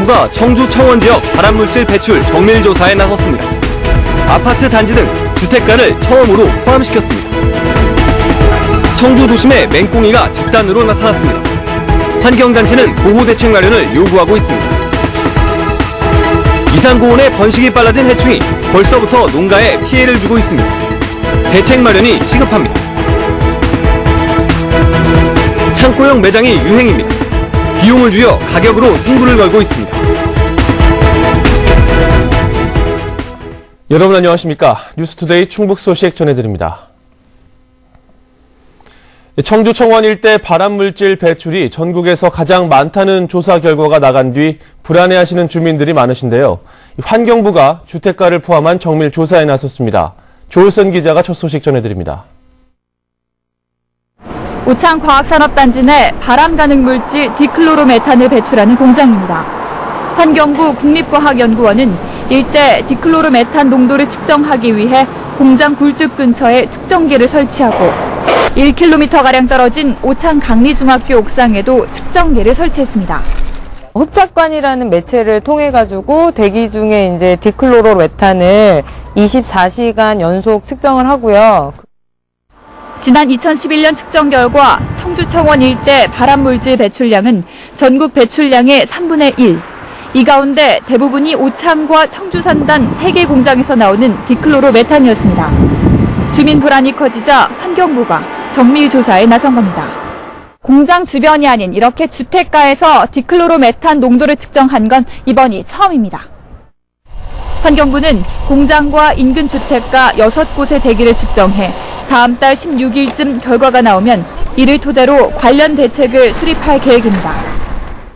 환경부가 청주 청원 지역 발암물질 배출 정밀 조사에 나섰습니다. 아파트 단지 등 주택가를 처음으로 포함시켰습니다. 청주 도심에 맹꽁이가 집단으로 나타났습니다. 환경단체는 보호대책 마련을 요구하고 있습니다. 이산고온의 번식이 빨라진 해충이 벌써부터 농가에 피해를 주고 있습니다. 대책 마련이 시급합니다. 창고형 매장이 유행입니다. 비용을 줄여 가격으로 승부를 걸고 있습니다. 여러분 안녕하십니까? 뉴스투데이 충북 소식 전해드립니다. 청주 청원 일대 발암물질 배출이 전국에서 가장 많다는 조사 결과가 나간 뒤 불안해하시는 주민들이 많으신데요. 환경부가 주택가를 포함한 정밀 조사에 나섰습니다. 조을선 기자가 첫 소식 전해드립니다. 오창과학산업단지 내 발암 가능 물질 디클로로메탄을 배출하는 공장입니다. 환경부 국립과학연구원은 일대 디클로로메탄 농도를 측정하기 위해 공장 굴뚝 근처에 측정기를 설치하고 1km가량 떨어진 오창 강리중학교 옥상에도 측정기를 설치했습니다. 흡착관이라는 매체를 통해 가지고 대기 중에 이제 디클로로메탄을 24시간 연속 측정을 하고요. 지난 2011년 측정 결과 청주 청원 일대 발암물질 배출량은 전국 배출량의 3분의 1. 이 가운데 대부분이 오창과 청주 산단 3개 공장에서 나오는 디클로로메탄이었습니다. 주민 불안이 커지자 환경부가 정밀 조사에 나선 겁니다. 공장 주변이 아닌 이렇게 주택가에서 디클로로메탄 농도를 측정한 건 이번이 처음입니다. 환경부는 공장과 인근 주택가 6곳의 대기를 측정해 다음 달 16일쯤 결과가 나오면 이를 토대로 관련 대책을 수립할 계획입니다.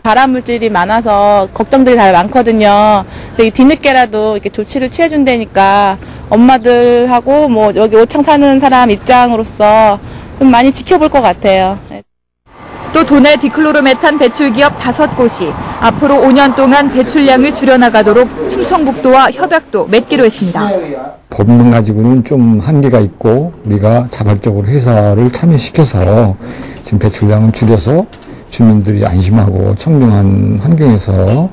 발암물질이 많아서 걱정들이 다 많거든요. 뒤늦게라도 이렇게 조치를 취해준다니까 엄마들하고 뭐 여기 오창 사는 사람 입장으로서 좀 많이 지켜볼 것 같아요. 또 도내 디클로로메탄 배출 기업 5곳이 앞으로 5년 동안 배출량을 줄여나가도록 충청북도와 협약도 맺기로 했습니다. 법만 가지고는 좀 한계가 있고 우리가 자발적으로 회사를 참여시켜서 지금 배출량을 줄여서 주민들이 안심하고 청정한 환경에서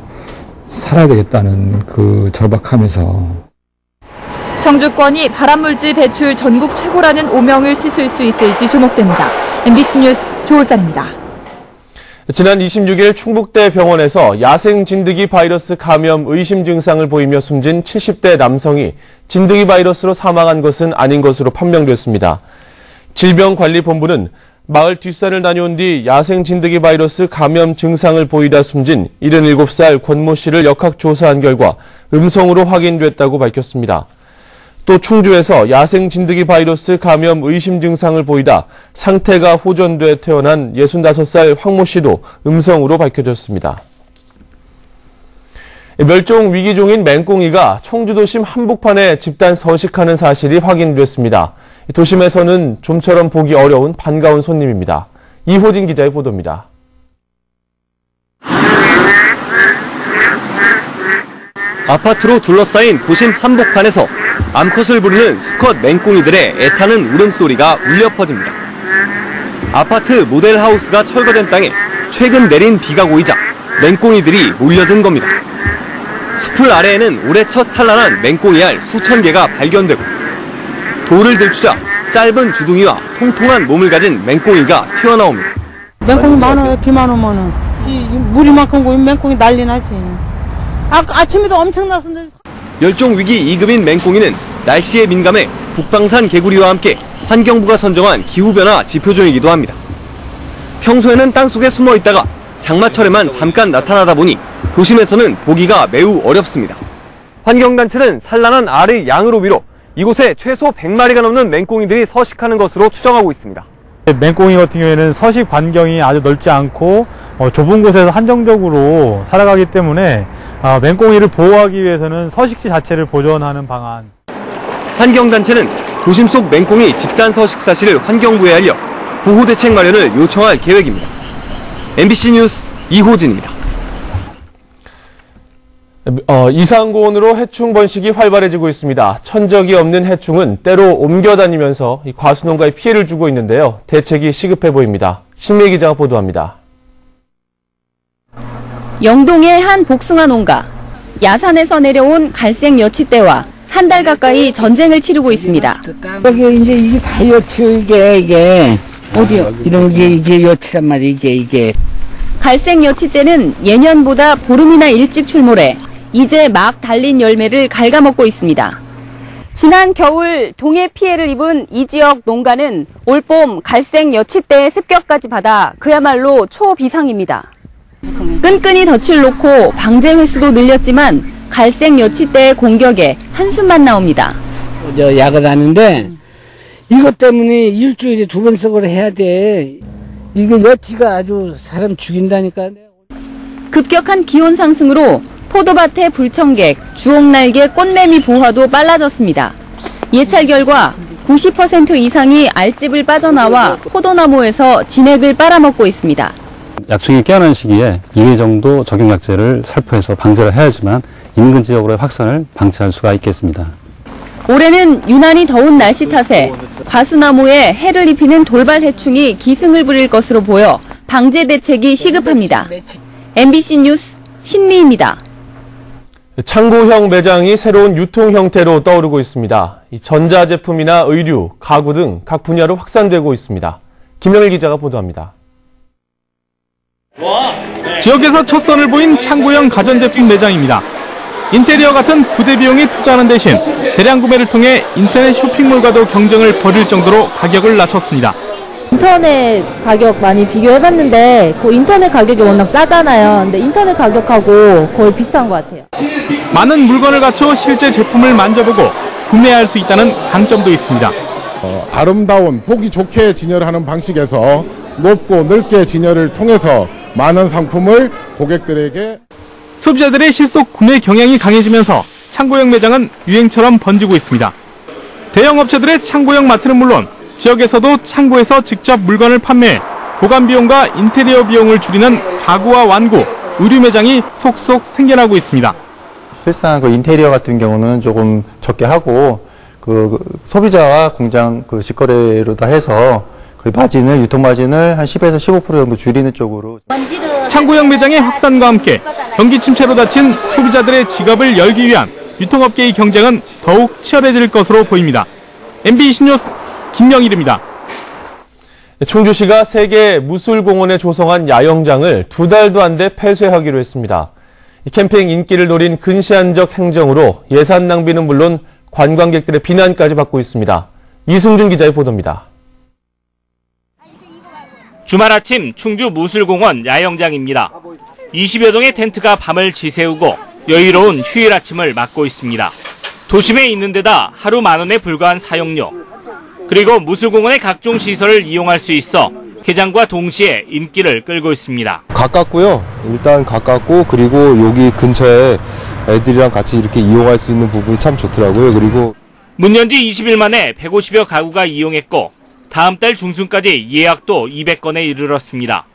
살아야 되겠다는 그 절박함에서 청주권이 발암물질 배출 전국 최고라는 오명을 씻을 수 있을지 주목됩니다. MBC 뉴스 조을산입니다. 지난 26일 충북대 병원에서 야생 진드기 바이러스 감염 의심 증상을 보이며 숨진 70대 남성이 진드기 바이러스로 사망한 것은 아닌 것으로 판명됐습니다. 질병관리본부는 마을 뒷산을 다녀온 뒤 야생 진드기 바이러스 감염 증상을 보이다 숨진 77살 권모 씨를 역학조사한 결과 음성으로 확인됐다고 밝혔습니다. 또 충주에서 야생 진드기 바이러스 감염 의심 증상을 보이다 상태가 호전돼 퇴원한 65살 황모 씨도 음성으로 밝혀졌습니다. 멸종 위기종인 맹꽁이가 청주도심 한복판에 집단 서식하는 사실이 확인됐습니다. 도심에서는 좀처럼 보기 어려운 반가운 손님입니다. 이호진 기자의 보도입니다. 아파트로 둘러싸인 도심 한복판에서 암컷을 부리는 수컷 맹꽁이들의 애타는 울음소리가 울려 퍼집니다. 아파트 모델하우스가 철거된 땅에 최근 내린 비가 고이자 맹꽁이들이 몰려든 겁니다. 숲을 아래에는 올해 첫 산란한 맹꽁이알 수천 개가 발견되고 돌을 들추자 짧은 주둥이와 통통한 몸을 가진 맹꽁이가 튀어나옵니다. 맹꽁이 많아요. 비만 오면은. 물이만큼 고이면 맹꽁이 난리 나지. 아침에도 엄청 났었는데. 멸종위기 2급인 맹꽁이는 날씨에 민감해 북방산 개구리와 함께 환경부가 선정한 기후변화 지표종이기도 합니다. 평소에는 땅속에 숨어 있다가 장마철에만 잠깐 나타나다 보니 도심에서는 보기가 매우 어렵습니다. 환경단체는 산란한 알의 양으로 미뤄 이곳에 최소 100마리가 넘는 맹꽁이들이 서식하는 것으로 추정하고 있습니다. 맹꽁이 같은 경우에는 서식 반경이 아주 넓지 않고 좁은 곳에서 한정적으로 살아가기 때문에 맹꽁이를 보호하기 위해서는 서식지 자체를 보존하는 방안. 환경단체는 도심 속 맹꽁이 집단 서식 사실을 환경부에 알려 보호대책 마련을 요청할 계획입니다. MBC 뉴스 이호진입니다. 이산고온으로 해충 번식이 활발해지고 있습니다. 천적이 없는 해충은 때로 옮겨다니면서 과수농가에 피해를 주고 있는데요. 대책이 시급해 보입니다. 신미 기자가 보도합니다. 영동의 한 복숭아 농가. 야산에서 내려온 갈색 여치떼와 한 달 가까이 전쟁을 치르고 있습니다. 여기 이제 이게 다 여치요, 이게. 어디요? 이런 게 이게 여치란 말이야, 이게. 갈색 여치떼는 예년보다 보름이나 일찍 출몰해 이제 막 달린 열매를 갉아먹고 있습니다. 지난 겨울 동해 피해를 입은 이 지역 농가는 올봄 갈색 여치떼의 습격까지 받아 그야말로 초비상입니다. 끈끈이 덫을 놓고 방제 횟수도 늘렸지만 갈색 여치떼의 공격에 한숨만 나옵니다. 약을 하는데 이것 때문에 일주일에 2번 썩을 해야 돼. 이게 여치가 아주 사람 죽인다니까. 급격한 기온 상승으로 포도밭의 불청객, 주옥날개, 꽃매미 부화도 빨라졌습니다. 예찰 결과 90% 이상이 알집을 빠져나와 포도나무에서 진액을 빨아먹고 있습니다. 약충이 깨어나는 시기에 2회 정도 적용약제를 살포해서 방제를 해야지만 인근 지역으로의 확산을 방치할 수가 있겠습니다. 올해는 유난히 더운 날씨 탓에 과수나무에 해를 입히는 돌발 해충이 기승을 부릴 것으로 보여 방제 대책이 시급합니다. MBC 뉴스 신미입니다. 창고형 매장이 새로운 유통 형태로 떠오르고 있습니다. 전자제품이나 의류, 가구 등 각 분야로 확산되고 있습니다. 김영일 기자가 보도합니다. 지역에서 첫 선을 보인 창고형 가전제품 매장입니다. 인테리어 같은 부대 비용이 투자하는 대신 대량 구매를 통해 인터넷 쇼핑몰과도 경쟁을 벌일 정도로 가격을 낮췄습니다. 인터넷 가격 많이 비교해봤는데 그 인터넷 가격이 워낙 싸잖아요. 근데 인터넷 가격하고 거의 비슷한 것 같아요. 많은 물건을 갖춰 실제 제품을 만져보고 구매할 수 있다는 강점도 있습니다. 아름다운 보기 좋게 진열을 하는 방식에서 높고 넓게 진열을 통해서 많은 상품을 고객들에게 소비자들의 실속 구매 경향이 강해지면서 창고형 매장은 유행처럼 번지고 있습니다. 대형 업체들의 창고형 마트는 물론 지역에서도 창고에서 직접 물건을 판매해 보관 비용과 인테리어 비용을 줄이는 가구와 완구, 의류 매장이 속속 생겨나고 있습니다. 실상 그 인테리어 같은 경우는 조금 적게 하고 그 소비자와 공장 그 직거래로 다 해서 그 마진을 유통 마진을 한 10에서 15% 정도 줄이는 쪽으로. 창고형 매장의 확산과 함께 경기 침체로 다친 소비자들의 지갑을 열기 위한 유통업계의 경쟁은 더욱 치열해질 것으로 보입니다. MBC 뉴스 김영일입니다. 충주시가 세계 무술공원에 조성한 야영장을 2달도 안 돼 폐쇄하기로 했습니다. 캠핑 인기를 노린 근시안적 행정으로 예산 낭비는 물론 관광객들의 비난까지 받고 있습니다. 이승준 기자의 보도입니다. 주말 아침 충주 무술공원 야영장입니다. 20여 동의 텐트가 밤을 지새우고 여유로운 휴일 아침을 맞고 있습니다. 도심에 있는 데다 하루 10,000원에 불과한 사용료. 그리고 무술공원의 각종 시설을 이용할 수 있어 개장과 동시에 인기를 끌고 있습니다. 가깝고요. 일단 가깝고 그리고 여기 근처에 애들이랑 같이 이렇게 이용할 수 있는 부분이 참 좋더라고요. 그리고 문 연 지 20일 만에 150여 가구가 이용했고 다음 달 중순까지 예약도 200건에 이르렀습니다.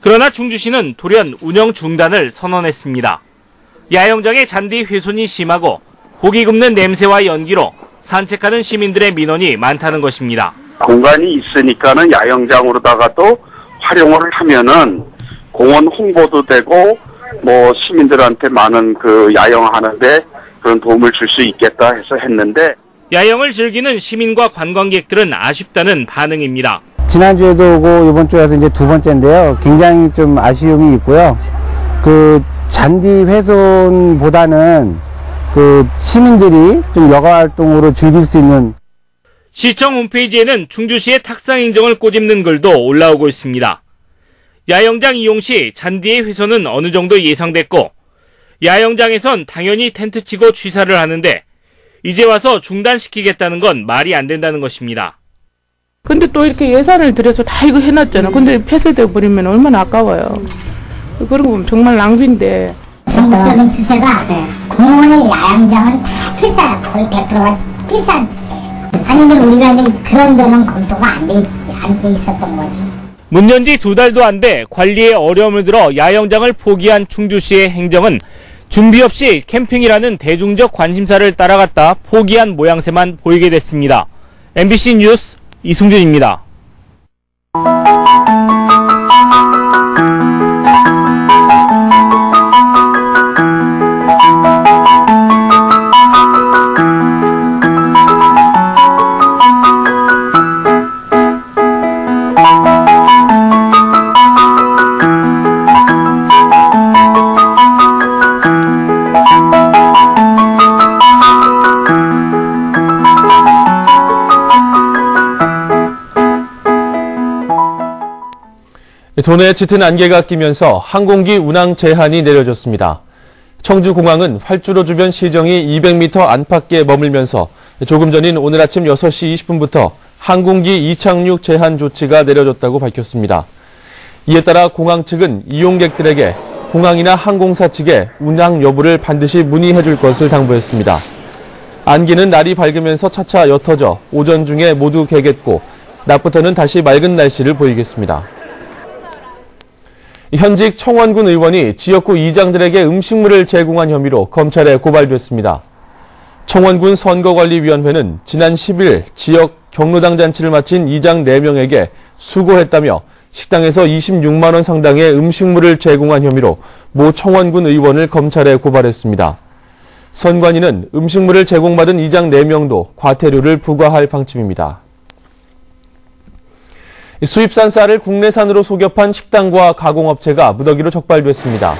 그러나 충주시는 돌연 운영 중단을 선언했습니다. 야영장의 잔디 훼손이 심하고 고기 굽는 냄새와 연기로 산책하는 시민들의 민원이 많다는 것입니다. 공간이 있으니까는 야영장으로다가 또 활용을 하면은 공원 홍보도 되고 뭐 시민들한테 많은 그 야영하는데 그런 도움을 줄 수 있겠다 해서 했는데 야영을 즐기는 시민과 관광객들은 아쉽다는 반응입니다. 지난주에도 오고 이번 주에 와서 이제 2번째인데요. 굉장히 좀 아쉬움이 있고요. 그 잔디 훼손보다는 그 시민들이 좀 여가 활동으로 즐길 수 있는 시청 홈페이지에는 충주시의 탁상 인정을 꼬집는 글도 올라오고 있습니다. 야영장 이용 시 잔디의 훼손은 어느 정도 예상됐고 야영장에선 당연히 텐트 치고 취사를 하는데 이제 와서 중단시키겠다는 건 말이 안 된다는 것입니다. 근데 또 이렇게 예산을 들여서 다 이거 해놨잖아. 근데 폐쇄돼 버리면 얼마나 아까워요. 그리고 정말 낭비인데. 전국적인 추세가 공원의 야영장은 다 비싸요. 거의 100%가 비싼 추세예요. 아니 근데 우리가 이제 그런 데는 검토가 안 돼 있었던 거지. 문 연 지 2달도 안 돼 관리에 어려움을 들어 야영장을 포기한 충주시의 행정은 준비 없이 캠핑이라는 대중적 관심사를 따라갔다 포기한 모양새만 보이게 됐습니다. MBC 뉴스 이승준입니다. 도내에 짙은 안개가 끼면서 항공기 운항 제한이 내려졌습니다. 청주공항은 활주로 주변 시정이 200m 안팎에 머물면서 조금 전인 오늘 아침 6시 20분부터 항공기 이착륙 제한 조치가 내려졌다고 밝혔습니다. 이에 따라 공항 측은 이용객들에게 공항이나 항공사 측에 운항 여부를 반드시 문의해 줄 것을 당부했습니다. 안개는 날이 밝으면서 차차 옅어져 오전 중에 모두 개겠고 낮부터는 다시 맑은 날씨를 보이겠습니다. 현직 청원군 의원이 지역구 이장들에게 음식물을 제공한 혐의로 검찰에 고발됐습니다. 청원군 선거관리위원회는 지난 10일 지역 경로당 잔치를 마친 이장 4명에게 수고했다며 식당에서 26만 원 상당의 음식물을 제공한 혐의로 모 청원군 의원을 검찰에 고발했습니다. 선관위는 음식물을 제공받은 이장 4명도 과태료를 부과할 방침입니다. 수입산 쌀을 국내산으로 소급한 식당과 가공업체가 무더기로 적발됐습니다.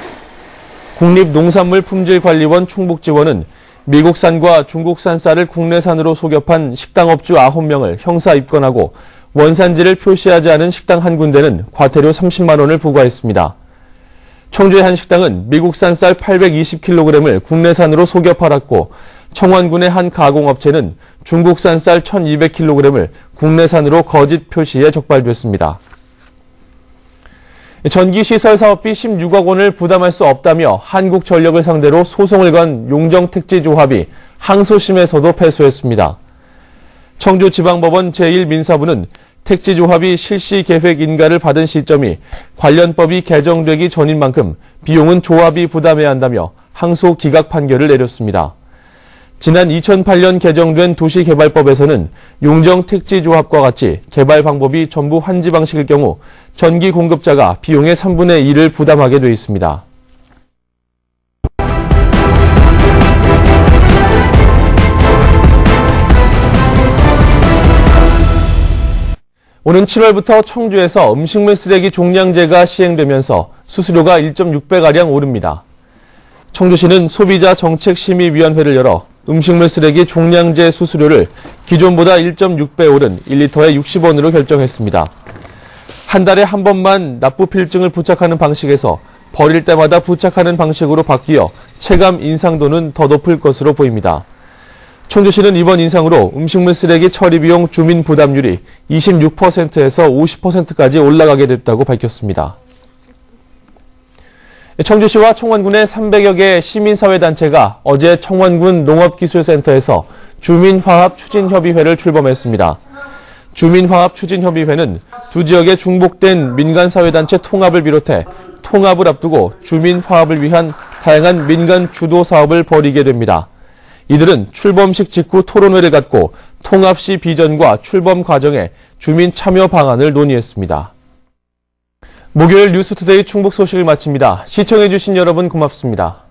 국립농산물품질관리원 충북지원은 미국산과 중국산 쌀을 국내산으로 소급한 식당업주 9명을 형사 입건하고 원산지를 표시하지 않은 식당 한 군데는 과태료 30만 원을 부과했습니다. 청주의 한 식당은 미국산 쌀 820kg을 국내산으로 소겨 팔았고 청원군의 한 가공업체는 중국산 쌀 1200kg을 국내산으로 거짓 표시해 적발됐습니다. 전기시설 사업비 16억 원을 부담할 수 없다며 한국전력을 상대로 소송을 건 용정택지조합이 항소심에서도 패소했습니다. 청주지방법원 제1민사부는 택지조합이 실시계획 인가를 받은 시점이 관련 법이 개정되기 전인 만큼 비용은 조합이 부담해야 한다며 항소 기각 판결을 내렸습니다. 지난 2008년 개정된 도시개발법에서는 용정택지조합과 같이 개발 방법이 전부 환지 방식일 경우 전기 공급자가 비용의 3분의 1을 부담하게 돼 있습니다. 오는 7월부터 청주에서 음식물 쓰레기 종량제가 시행되면서 수수료가 1.6배가량 오릅니다. 청주시는 소비자정책심의위원회를 열어 음식물 쓰레기 종량제 수수료를 기존보다 1.6배 오른 1리터에 60원으로 결정했습니다. 한 달에 한 번만 납부 필증을 부착하는 방식에서 버릴 때마다 부착하는 방식으로 바뀌어 체감 인상도는 더 높을 것으로 보입니다. 청주시는 이번 인상으로 음식물 쓰레기 처리 비용 주민 부담률이 26%에서 50%까지 올라가게 됐다고 밝혔습니다. 청주시와 청원군의 300여 개 시민사회단체가 어제 청원군 농업기술센터에서 주민화합추진협의회를 출범했습니다. 주민화합추진협의회는 두 지역의 중복된 민간사회단체 통합을 비롯해 통합을 앞두고 주민화합을 위한 다양한 민간 주도 사업을 벌이게 됩니다. 이들은 출범식 직후 토론회를 갖고 통합 시 비전과 출범 과정에 주민 참여 방안을 논의했습니다. 목요일 뉴스투데이 충북 소식을 마칩니다. 시청해주신 여러분 고맙습니다.